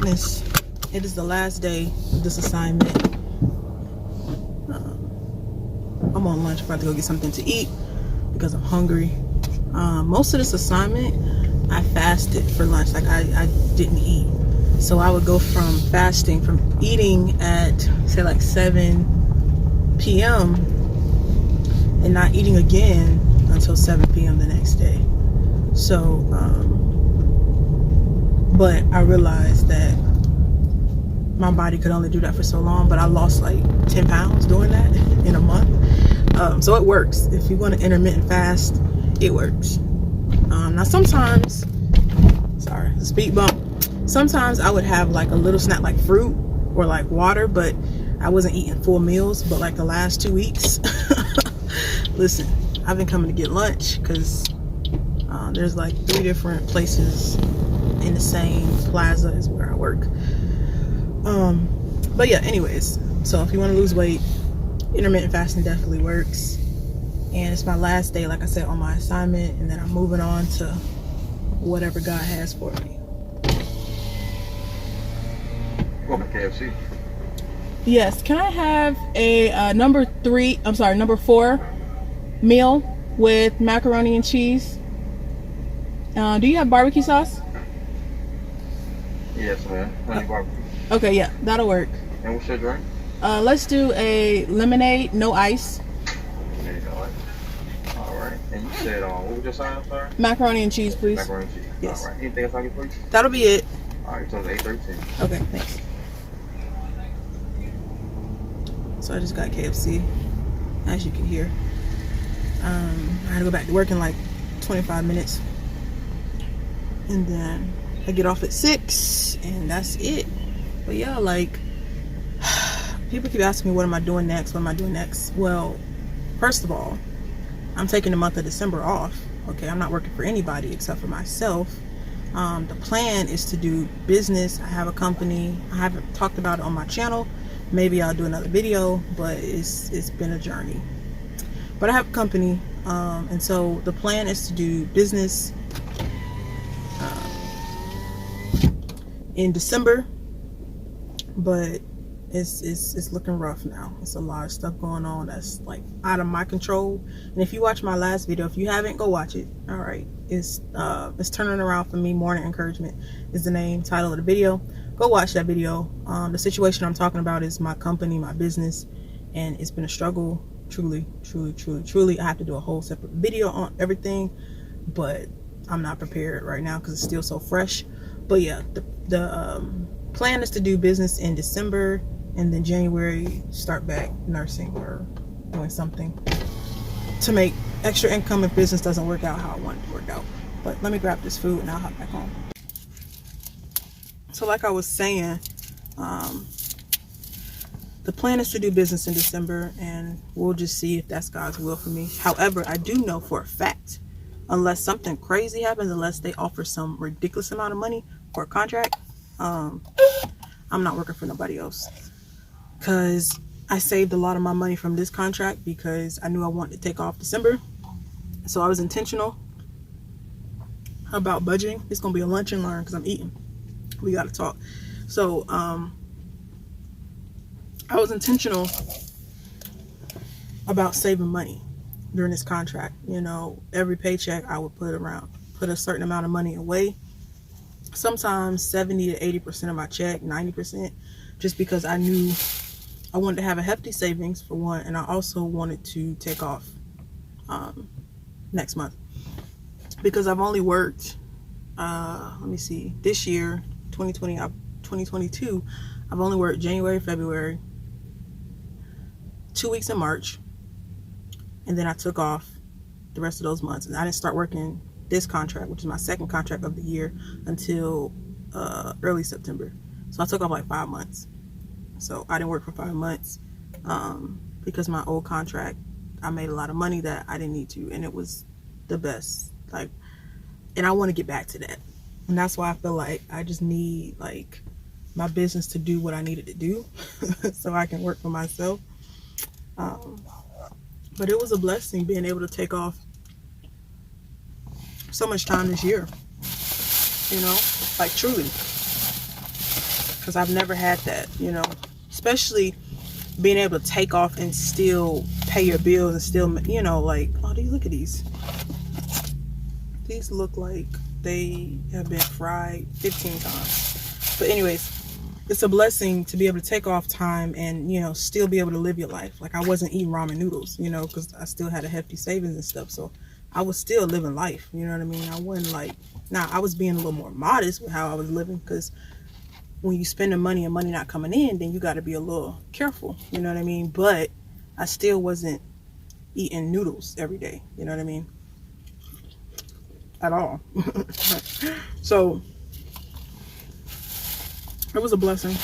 goodness, it is the last day of this assignment. I'm on lunch. I'm about to go get something to eat because I'm hungry. Most of this assignment, I fasted for lunch. Like I didn't eat. So I would go from fasting, from eating at say like 7 p.m. and not eating again until 7 p.m. the next day. So, but I realized that my body could only do that for so long, but I lost like 10 pounds doing that in a month. So it works. If you want to intermittent fast, it works. Now sometimes, sorry, the speed bump. Sometimes I would have like a little snack like fruit or like water, but I wasn't eating full meals. But like the last 2 weeks, listen, I've been coming to get lunch because there's like 3 different places in the same plaza as where I work. But yeah, anyways, so if you want to lose weight, intermittent fasting definitely works. And it's my last day, like I said, on my assignment, and then I'm moving on to whatever God has for me. Welcome to KFC. Yes, can I have a number 4 meal with macaroni and cheese? Do you have barbecue sauce? Yes, man. Honey barbecue. Okay, yeah, that'll work. And what's your drink? Let's do a lemonade, no ice. There you go. All right. And you said, what was your sign? I'm sorry. Macaroni and cheese, please. Macaroni and cheese. Yes. All right. Anything else I can get for you? That'll be it. All right. So it's 8:13. Okay, thanks. So I just got KFC, as you can hear. I had to go back to work in like 25 minutes. And then I get off at 6, and that's it. But yeah, like, people keep asking me, what am I doing next? What am I doing next? Well, first of all, I'm taking the month of December off. Okay, I'm not working for anybody except for myself. The plan is to do business. I have a company. I haven't talked about it on my channel. Maybe I'll do another video, but it's been a journey. But I have a company, and so the plan is to do business in December, but it's looking rough now. It's a lot of stuff going on that's like out of my control. And if you watch my last video, if you haven't, go watch it. All right, it's turning around for me. Morning encouragement is the title of the video. Go watch that video. The situation I'm talking about is my company, my business, and it's been a struggle. Truly. I have to do a whole separate video on everything, but I'm not prepared right now because it's still so fresh. But yeah, the plan is to do business in December, and then January start back nursing or doing something to make extra income if business doesn't work out how I want it to work out. But let me grab this food and I'll hop back home. So like I was saying, the plan is to do business in December, and we'll just see if that's God's will for me. However, I do know for a fact, unless something crazy happens, unless they offer some ridiculous amount of money for a contract, I'm not working for nobody else. Because I saved a lot of my money from this contract because I knew I wanted to take off December. So I was intentional about budgeting. It's going to be a lunch and learn because I'm eating. We got to talk. So I was intentional about saving money during this contract. You know, every paycheck I would put a certain amount of money away. Sometimes 70 to 80% of my check, 90%, just because I knew I wanted to have a hefty savings for one, and I also wanted to take off next month because I've only worked let me see, this year 2022 I've only worked January, February, 2 weeks in March, and then I took off the rest of those months, and I didn't start working this contract, which is my second contract of the year, until early September. So I took off like 5 months. So I didn't work for 5 months because my old contract, I made a lot of money that I didn't need to, and it was the best. Like, and I want to get back to that, and that's why I feel like I just need like my business to do what I needed to do so I can work for myself. But it was a blessing being able to take off so much time this year, you know, like truly. because I've never had that, you know, especially being able to take off and still pay your bills and still, you know, like, oh, look at these. These look like they have been fried 15 times. But anyways, it's a blessing to be able to take off time and, you know, still be able to live your life. Like, I wasn't eating ramen noodles, you know, because I still had a hefty savings and stuff. So I was still living life, you know what I mean? I wasn't like, now I was being a little more modest with how I was living, because when you spend the money and money not coming in, then you got to be a little careful, you know what I mean? But I still wasn't eating noodles every day, you know what I mean? At all. So it was a blessing.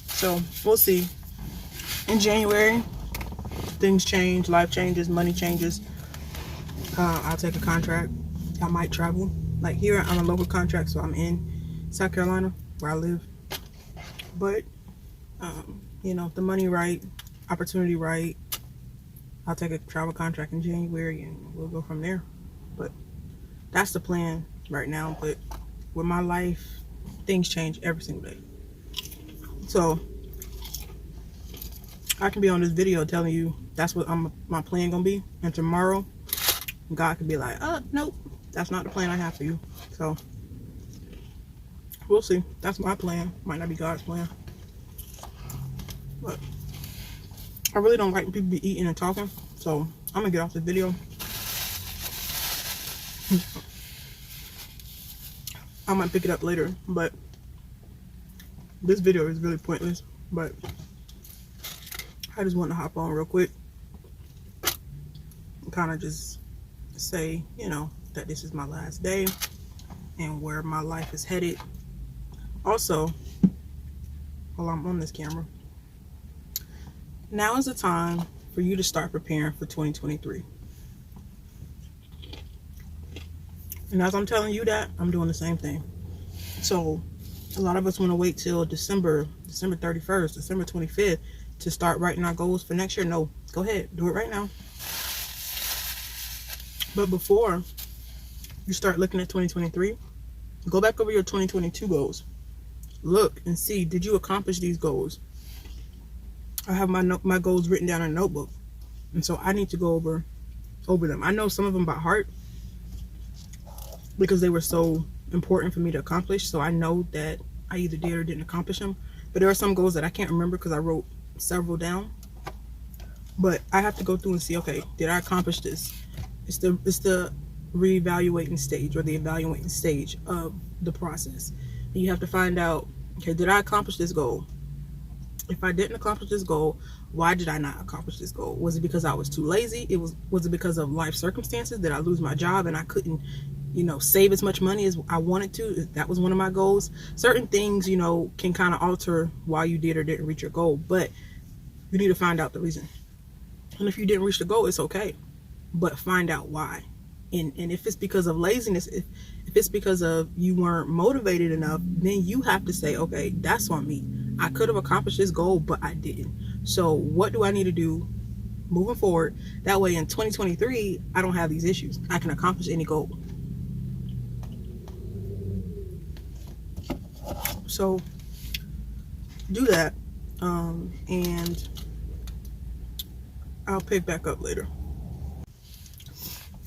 So we'll see. In January, things change, life changes, money changes. I'll take a contract. I might travel. Like here, I'm a local contract, so I'm in South Carolina where I live. But you know, if the money right, opportunity right, I'll take a travel contract in January and we'll go from there. But that's the plan right now. But with my life, things change every single day. So I can be on this video telling you that's what my plan gonna be, and tomorrow God could be like, nope, that's not the plan I have for you. So we'll see. That's my plan. Might not be God's plan. But I really don't like people be eating and talking, so I'm gonna get off the video. I might pick it up later, but this video is really pointless. But I just want to hop on real quick and kind of just say, you know, that this is my last day and where my life is headed. Also, while I'm on this camera, now is the time for you to start preparing for 2023. And as I'm telling you that, I'm doing the same thing. So a lot of us want to wait till December 31st, December 25th to start writing our goals for next year. No, go ahead, do it right now. But before you start looking at 2023, go back over your 2022 goals. Look and see, did you accomplish these goals? I have my goals written down in a notebook, and so I need to go over them. I know some of them by heart because they were so important for me to accomplish. So I know that I either did or didn't accomplish them. But there are some goals that I can't remember because I wrote several down. But I have to go through and see, okay, did I accomplish this? It's the reevaluating stage, or the evaluating stage of the process. And you have to find out, okay, did I accomplish this goal? If I didn't accomplish this goal, why did I not accomplish this goal? Was it because I was too lazy? Was it because of life circumstances? Did I lose my job and I couldn't, you know, save as much money as I wanted to? That was one of my goals. Certain things, you know, can kind of alter why you did or didn't reach your goal, but you need to find out the reason. And if you didn't reach the goal, it's okay, but find out why. And if it's because of laziness, if it's because of you weren't motivated enough, then you have to say, okay, that's on me. I could have accomplished this goal, but I didn't. So what do I need to do moving forward? That way in 2023, I don't have these issues. I can accomplish any goal. So do that, and I'll pick back up later.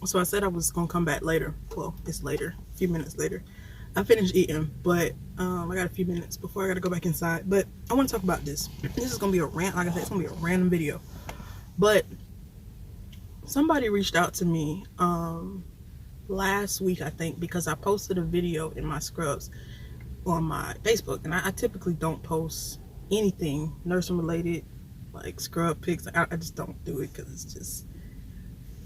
So I said I was gonna come back later. Well, it's later, a few minutes later. I finished eating, but I got a few minutes before I gotta go back inside. But I want to talk about this. This is gonna be a rant. Like I said, it's gonna be a random video. But somebody reached out to me last week, I think, because I posted a video in my scrubs on my Facebook, and I typically don't post anything nursing related, like scrub pics. I just don't do it because it's just,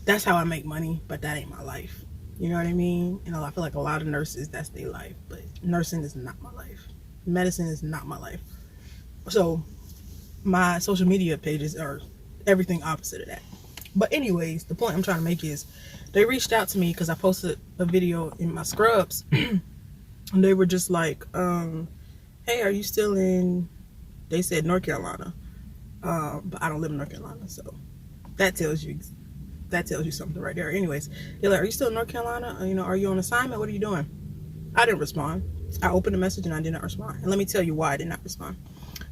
that's how I make money, but that ain't my life. You know what I mean? And I feel like a lot of nurses, that's their life, but nursing is not my life. Medicine is not my life. So my social media pages are everything opposite of that. But anyways, the point I'm trying to make is they reached out to me because I posted a video in my scrubs and they were just like, hey, are you still in, they said North Carolina, but I don't live in North Carolina, so that tells you something right there. Anyways, they're like, are you still in North Carolina? You know, are you on assignment? What are you doing? I didn't respond. I opened the message and I did not respond. And let me tell you why I did not respond.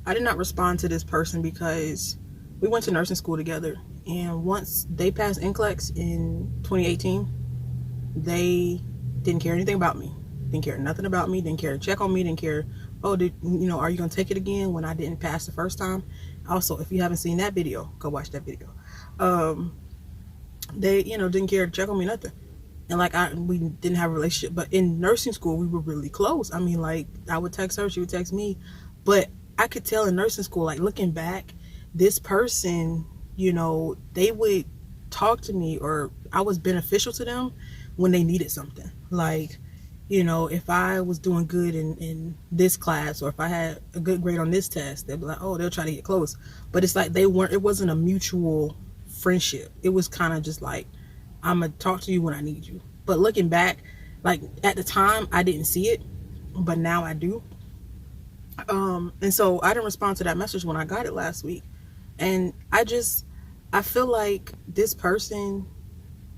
I did not respond to this person because we went to nursing school together. And once they passed NCLEX in 2018, they didn't care anything about me. Didn't care nothing about me. Didn't care to check on me. Didn't care, oh, are you going to take it again when I didn't pass the first time? Also, if you haven't seen that video, go watch that video. They, didn't care to check on me, nothing. And like we didn't have a relationship, but in nursing school we were really close. I mean, like I would text her, she would text me, but I could tell in nursing school, like looking back, this person, they would talk to me, or I was beneficial to them when they needed something. Like, if I was doing good in this class, or if I had a good grade on this test, they'd be like, oh, they'll try to get close. But it's like it wasn't a mutual friendship. It was kind of just like, I'm gonna talk to you when I need you. But looking back, like at the time I didn't see it, but now I do. And so I didn't respond to that message when I got it last week. And I feel like this person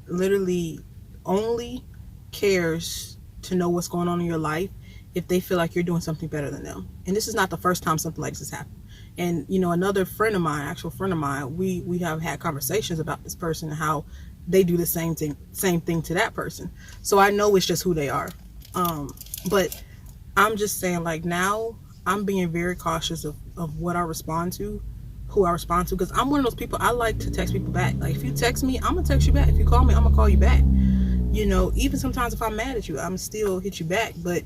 literally only cares to know what's going on in your life if they feel like you're doing something better than them. And this is not the first time something like this has happened. And another friend of mine, actual friend of mine, we have had conversations about this person and how they do the same thing to that person. So I know it's just who they are. But I'm just saying, like, now I'm being very cautious of what I respond to, who I respond to, because I'm one of those people, I like to text people back. Like, if you text me, I'm gonna text you back. If you call me, I'm gonna call you back. Even sometimes if I'm mad at you, I'm still hit you back. But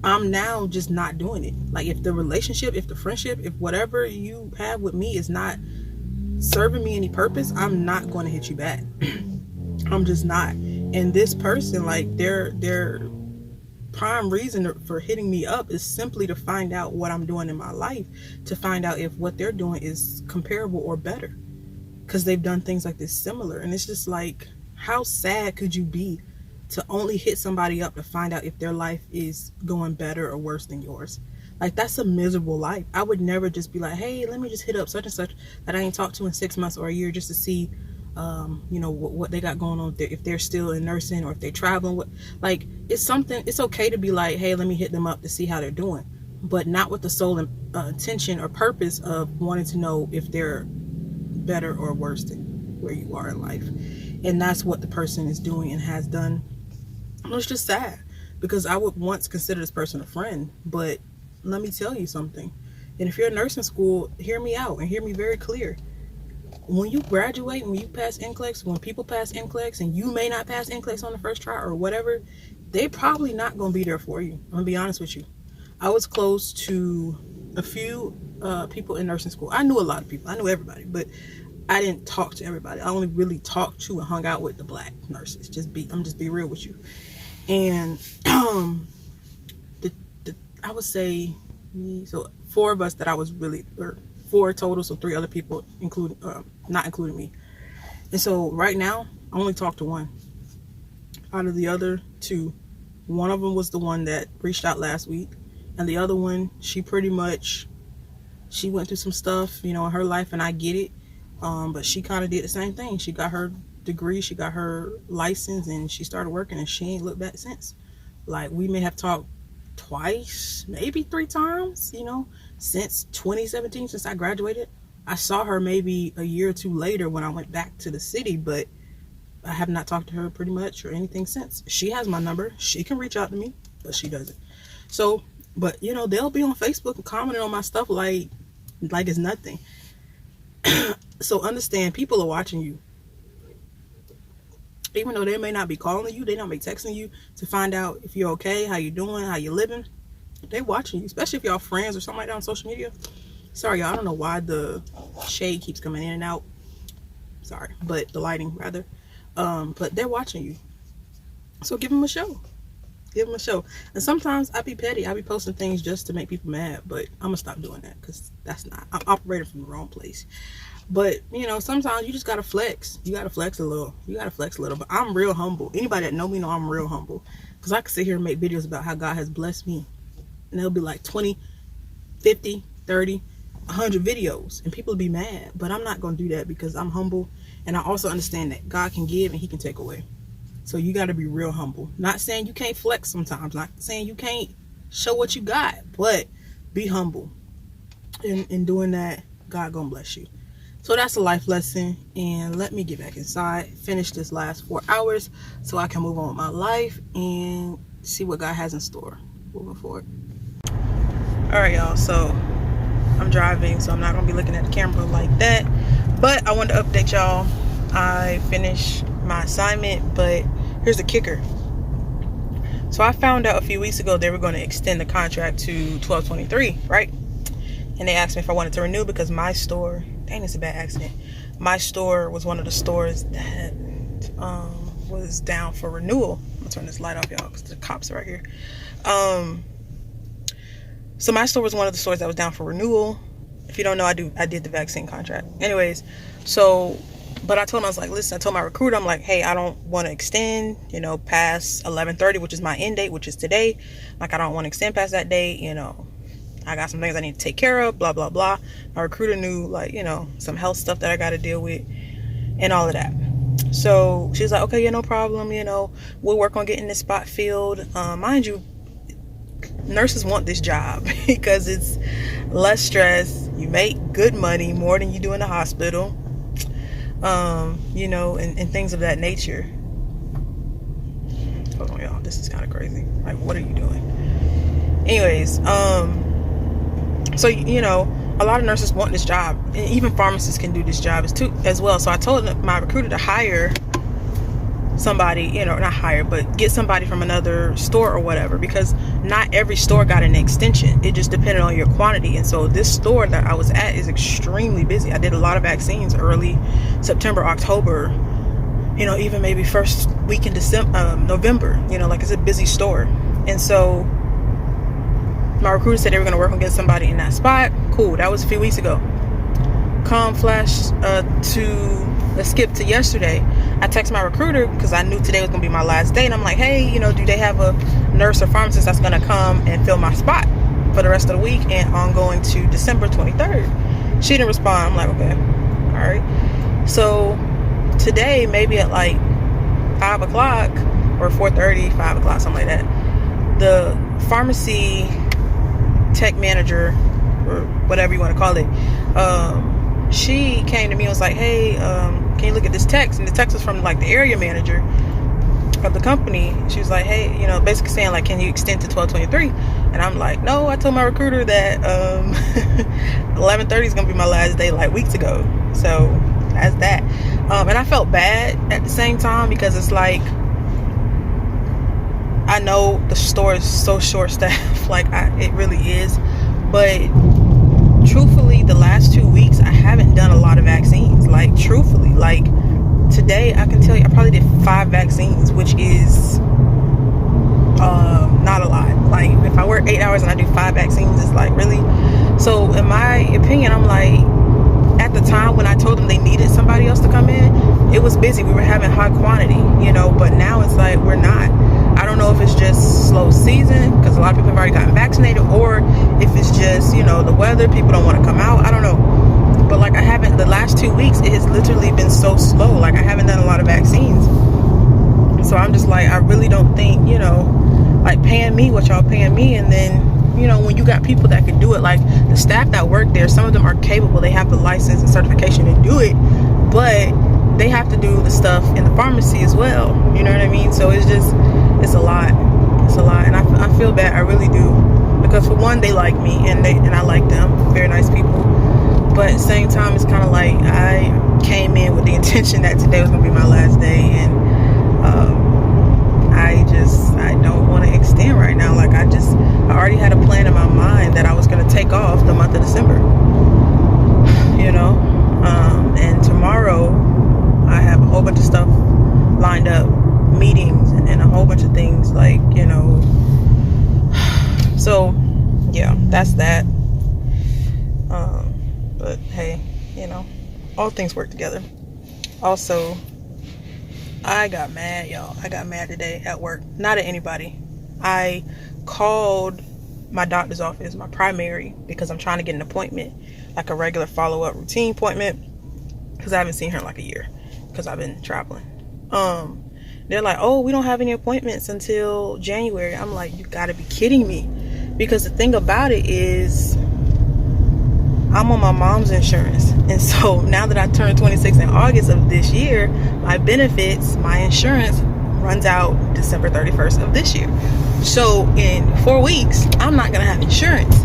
I'm now just not doing it. Like, if the relationship, if the friendship, if whatever you have with me is not serving me any purpose, I'm not going to hit you back. I'm just not. And this person, like, their prime reason for hitting me up is simply to find out what I'm doing in my life, to find out if what they're doing is comparable or better, because they've done things like this similar. And it's just like, how sad could you be to only hit somebody up to find out if their life is going better or worse than yours? Like, that's a miserable life. I would never just be like, hey, let me just hit up such and such that I ain't talked to in 6 months or a year, just to see what they got going on, if they're still in nursing or if they're traveling. Like, it's okay to be like, hey, let me hit them up to see how they're doing, but not with the sole intention or purpose of wanting to know if they're better or worse than where you are in life. And that's what the person is doing and has done. It's just sad, because I would once consider this person a friend. But let me tell you something, and if you're in nursing school, hear me out and hear me very clear. When you graduate, when you pass NCLEX, when people pass NCLEX, and you may not pass NCLEX on the first try or whatever, they probably not going to be there for you. I'm going to be honest with you. I was close to a few people in nursing school. I knew a lot of people. I knew everybody, but I didn't talk to everybody. I only really talked to and hung out with the black nurses. I'm just be real with you. And I would say, so 4 of us that I was really, or 4 total, so 3 other people, not including me. And so right now, I only talked to 1. Out of the other 2, one of them was the one that reached out last week, and the other one, she went through some stuff, in her life, and I get it. But she kind of did the same thing. She got her degree, she got her license, and she started working, and she ain't looked back since. Like, we may have talked twice, maybe 3 times, since 2017, since I graduated. I saw her maybe a year or 2 later when I went back to the city, but I have not talked to her pretty much or anything since. She has my number. She can reach out to me, but she doesn't. So, but they'll be on Facebook and commenting on my stuff like it's nothing. So understand, people are watching you. Even though they may not be calling you, they not be texting you to find out if you're okay, how you doing, how you living. They watching you, especially if y'all friends or something like that on social media. Sorry, y'all, I don't know why the shade keeps coming in and out. Sorry, but the lighting rather. But they're watching you. So give them a show. Give them a show. And sometimes I be petty. I be posting things just to make people mad, but I'm gonna stop doing that, because I'm operating from the wrong place. But sometimes you just gotta flex. You gotta flex a little. But I'm real humble. Anybody that know me know I'm real humble, because I can sit here and make videos about how God has blessed me, and there'll be like 20, 50, 30, 100 videos, and people will be mad. But I'm not gonna do that, because I'm humble, and I also understand that God can give and He can take away. So you got to be real humble. Not saying you can't flex sometimes. Not saying you can't show what you got, but be humble. In doing that, God gonna bless you. So that's a life lesson. And let me get back inside, finish this last 4 hours so I can move on with my life and see what God has in store moving forward. All right, y'all. So I'm driving, so I'm not gonna be looking at the camera like that. But I wanted to update y'all. I finished my assignment, but here's the kicker. So I found out a few weeks ago they were going to extend the contract to 12/23, right? And they asked me if I wanted to renew because my store, dang, it's a bad accident. My store was one of the stores that was down for renewal. I'm gonna turn this light off, y'all, because the cops are right here. So my store was one of the stores that was down for renewal. If you don't know, I did the vaccine contract. Anyways, so, but I told him, I was like, listen, I told my recruiter, I'm like, hey, I don't want to extend, past 11:30, which is my end date, which is today. Like, I don't want to extend past that date, I got some things I need to take care of, blah, blah, blah. My recruiter knew, like, some health stuff that I got to deal with and all of that. So she was like, okay, yeah, no problem. We'll work on getting this spot filled. Mind you, nurses want this job because it's less stress. You make good money, more than you do in the hospital, and things of that nature. Hold on, y'all. This is kind of crazy. Like, what are you doing? Anyways, so, a lot of nurses want this job. And even pharmacists can do this job as well. So I told my recruiter to hire somebody, not hire, but get somebody from another store or whatever, because not every store got an extension. It just depended on your quantity. And so this store that I was at is extremely busy. I did a lot of vaccines early September, October, even maybe first week in November, like it's a busy store. And so my recruiter said they were going to work on getting somebody in that spot. Cool. That was a few weeks ago. Let's skip to yesterday. I texted my recruiter because I knew today was going to be my last day. And I'm like, hey, do they have a nurse or pharmacist that's going to come and fill my spot for the rest of the week and ongoing to December 23rd? She didn't respond. I'm like, okay. All right. So today, maybe at like 5 o'clock or 4:30, 5 o'clock, something like that, the pharmacy tech manager, or whatever you want to call it, she came to me and was like, hey, can you look at this text? And the text was from like the area manager of the company. She was like, hey, basically saying like, can you extend to 12/23? And I'm like, no, I told my recruiter that 11:30 is gonna be my last day like weeks ago. So that's that. And I felt bad at the same time because it's like, I know the store is so short staffed, like it really is, but truthfully, the last 2 weeks I haven't done a lot of vaccines. Like, truthfully, like today I can tell you I probably did 5 vaccines, which is not a lot. Like, if I work 8 hours and I do 5 vaccines, it's like, really? So in my opinion, I'm like, at the time when I told them they needed somebody else to come in, it was busy. We were having high quantity, but now it's like we're not. I don't know if it's just slow season because a lot of people have already gotten vaccinated, or if it's just, the weather, people don't want to come out. I don't know. But like, the last 2 weeks, it has literally been so slow. Like, I haven't done a lot of vaccines. So I'm just like, I really don't think, like paying me what y'all paying me. And then, when you got people that can do it, like the staff that work there, some of them are capable. They have the license and certification to do it, but they have to do the stuff in the pharmacy as well. You know what I mean? So it's a lot. It's a lot. And I feel bad. I really do. Because for one, they like me and I like them. Very nice people. But at the same time, it's kind of like I came in with the intention that today was going to be my last day. And I don't want to extend right now. Like, I already had a plan in my mind that I was going to take off the month of December. And tomorrow I have a whole bunch of stuff lined up, meetings and a whole bunch of things, like, so yeah, that's that. But hey, all things work together. Also, I got mad, y'all. I got mad today at work. Not at anybody. I called my doctor's office, my primary, because I'm trying to get an appointment, like a regular follow-up routine appointment, because I haven't seen her in like a year because I've been traveling. They're like, oh, we don't have any appointments until January. I'm like, you gotta be kidding me. Because the thing about it is, I'm on my mom's insurance, and so now that I turned 26 in August of this year, my benefits, my insurance runs out December 31st of this year. So in 4 weeks, I'm not gonna have insurance,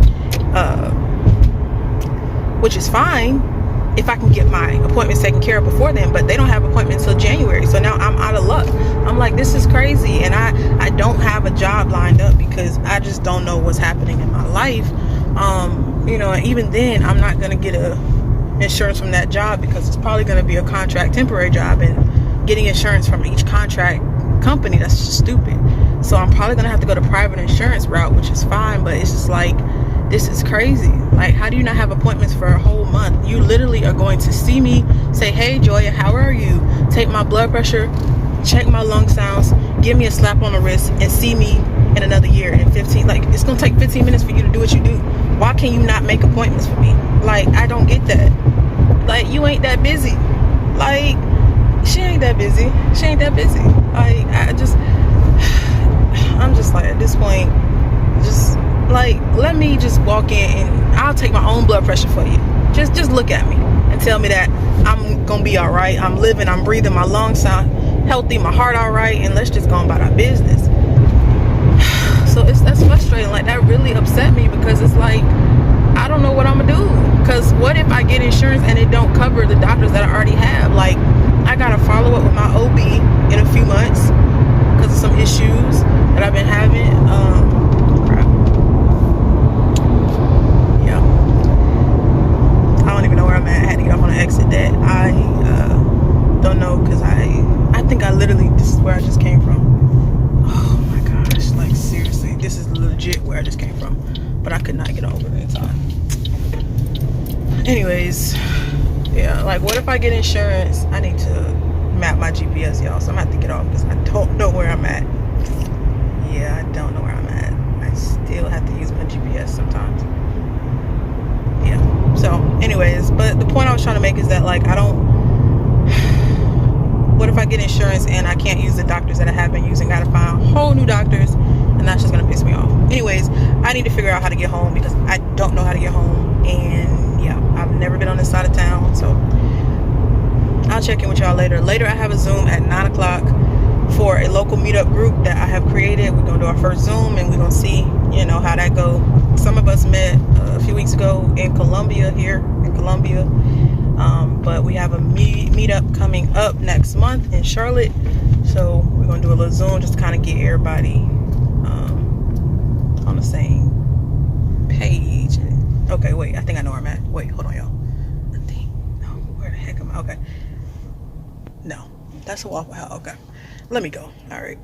which is fine if I can get my appointments taken care of before then, but they don't have appointments until January. So now I'm out of luck. I'm like, this is crazy. And I don't have a job lined up because I just don't know what's happening in my life. You know, and even then, I'm not gonna get a insurance from that job because it's probably gonna be a contract, temporary job, and getting insurance from each contract company, that's just stupid. So I'm probably gonna have to go the private insurance route, which is fine, but it's just like, this is crazy. Like, how do you not have appointments for a whole month? You literally are going to see me, say, hey Joya, how are you? Take my blood pressure, check my lung sounds, give me a slap on the wrist, and see me in another year in 15. Like, it's gonna take 15 minutes for you to do what you do. Why can you not make appointments for me? Like, I don't get that. Like, you ain't that busy. Like, she ain't that busy. She ain't that busy. Like, I'm just like, at this point, just like, let me just walk in and I'll take my own blood pressure for you. Just look at me and tell me that I'm gonna be all right. I'm living, I'm breathing, my lungs sound healthy, my heart all right, and let's just go about our business. So that's frustrating. Like, that really upset me because it's like, I don't know what I'm gonna do. Because what if I get insurance and it don't cover the doctors that I already have? Like, I gotta follow up with my OB in a few months because of some issues that I've been having. Crap. Yeah. I don't even know where I'm at. I had to get off on an exit that I don't know, because I think I literally, this is where I just came from. Oh my gosh, like seriously, this is legit where I just came from, but I could not get over it in time. Anyways, yeah, like, what if I get insurance? I need to map my GPS, y'all, so I'm gonna have to get off because I don't know where I'm at. Yeah, I don't know where I'm at. I still have to use my GPS sometimes. Yeah, so anyways, but the point I was trying to make is that, like, what if I get insurance and I can't use the doctors that I have been using? Gotta find whole new doctors, and that's just gonna piss me off. Anyways, I need to figure out how to get home because I don't know how to get home, and yeah, I've never been on this side of town, so I'll check in with y'all later. Later, I have a Zoom at 9 o'clock for a local meetup group that I have created. We're gonna do our first Zoom, and we're gonna see, you know, how that go. Some of us met a few weeks ago in Columbia, here in Columbia. But we have a meetup coming up next month in Charlotte, so we're gonna do a little Zoom just to kind of get everybody on the same page. Okay, wait, I think I know where I'm at. Wait, hold on, y'all. No, where the heck am I? Okay, no, that's a Waffle House. Okay, let me go. All right.